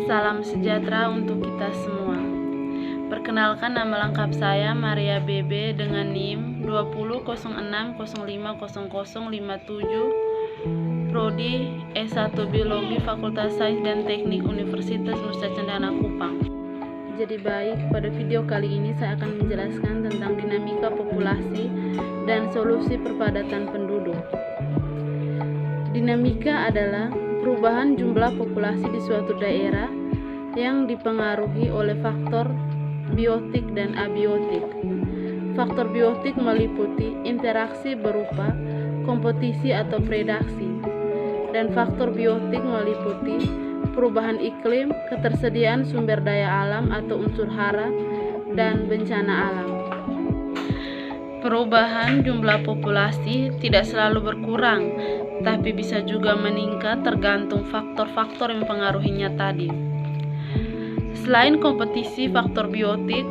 Salam sejahtera untuk kita semua. Perkenalkan, nama lengkap saya Maria Bebe dengan NIM 2006050057, Prodi S1 Biologi Fakultas Sains dan Teknik Universitas Nusa Cendana Kupang. Jadi baik, pada video kali ini saya akan menjelaskan tentang dinamika populasi dan solusi perpadatan penduduk. Dinamika adalah perubahan jumlah populasi di suatu daerah yang dipengaruhi oleh faktor biotik dan abiotik. Faktor biotik meliputi interaksi berupa kompetisi atau predasi, dan faktor biotik meliputi perubahan iklim, ketersediaan sumber daya alam atau unsur hara, dan bencana alam. Perubahan jumlah populasi tidak selalu berkurang, tapi bisa juga meningkat tergantung faktor-faktor yang mempengaruhinya tadi. Selain kompetisi faktor biotik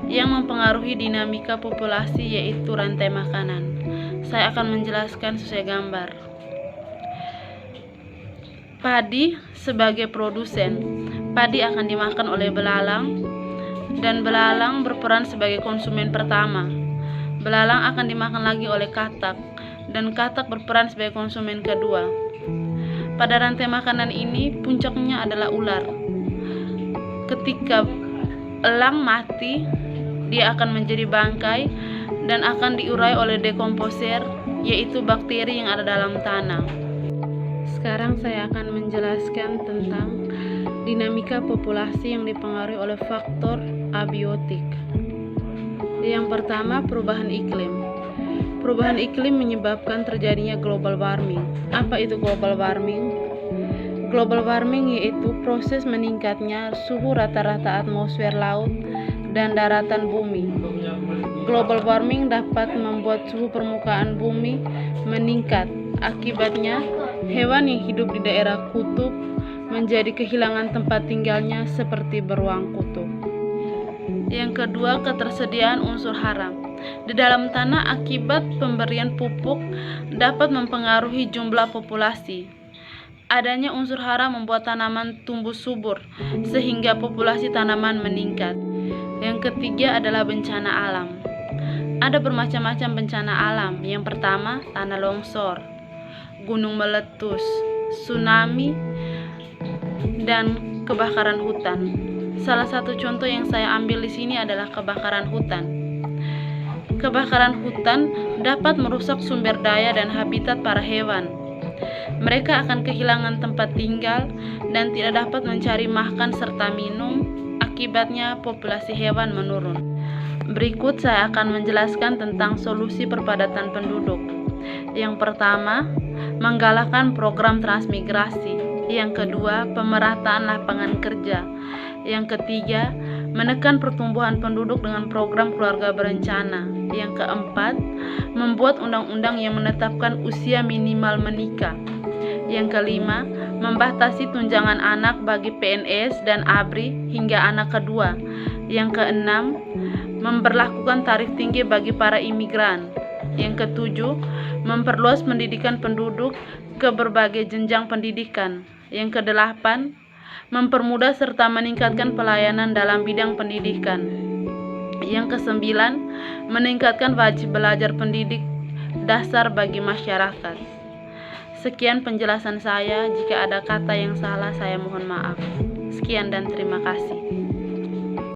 yang mempengaruhi dinamika populasi yaitu rantai makanan. Saya akan menjelaskan sesuai gambar. Padi sebagai produsen. Padi akan dimakan oleh belalang dan belalang berperan sebagai konsumen pertama. Belalang akan dimakan lagi oleh katak dan katak berperan sebagai konsumen kedua. Pada rantai makanan ini puncaknya adalah ular. Ketika elang mati, dia akan menjadi bangkai dan akan diurai oleh dekomposer, yaitu bakteri yang ada dalam tanah. Sekarang saya akan menjelaskan tentang dinamika populasi yang dipengaruhi oleh faktor abiotik. Yang pertama, perubahan iklim. Perubahan iklim menyebabkan terjadinya global warming. Apa itu global warming? Global warming yaitu proses meningkatnya suhu rata-rata atmosfer laut dan daratan bumi. Global warming dapat membuat suhu permukaan bumi meningkat. Akibatnya, hewan yang hidup di daerah kutub menjadi kehilangan tempat tinggalnya seperti beruang kutub. Yang kedua, ketersediaan unsur hara. Di dalam tanah, akibat pemberian pupuk dapat mempengaruhi jumlah populasi. Adanya unsur hara membuat tanaman tumbuh subur, sehingga populasi tanaman meningkat. Yang ketiga adalah bencana alam. Ada bermacam-macam bencana alam. Yang pertama, tanah longsor, gunung meletus, tsunami, dan kebakaran hutan. Salah satu contoh yang saya ambil di sini adalah kebakaran hutan. Kebakaran hutan dapat merusak sumber daya dan habitat para hewan. Mereka akan kehilangan tempat tinggal dan tidak dapat mencari makan serta minum. Akibatnya populasi hewan menurun. Berikut saya akan menjelaskan tentang solusi perpadatan penduduk. Yang pertama, menggalakkan program transmigrasi. Yang kedua, pemerataan lapangan kerja. Yang ketiga, menekan pertumbuhan penduduk dengan program keluarga berencana. Yang keempat, membuat undang-undang yang menetapkan usia minimal menikah. Yang kelima, membatasi tunjangan anak bagi PNS dan ABRI hingga anak kedua. Yang keenam, memberlakukan tarif tinggi bagi para imigran. Yang ketujuh, memperluas pendidikan penduduk ke berbagai jenjang pendidikan. Yang kedelapan, mempermudah serta meningkatkan pelayanan dalam bidang pendidikan. Yang kesembilan, meningkatkan wajib belajar pendidik dasar bagi masyarakat. Sekian penjelasan saya. Jika ada kata yang salah, saya mohon maaf. Sekian dan terima kasih.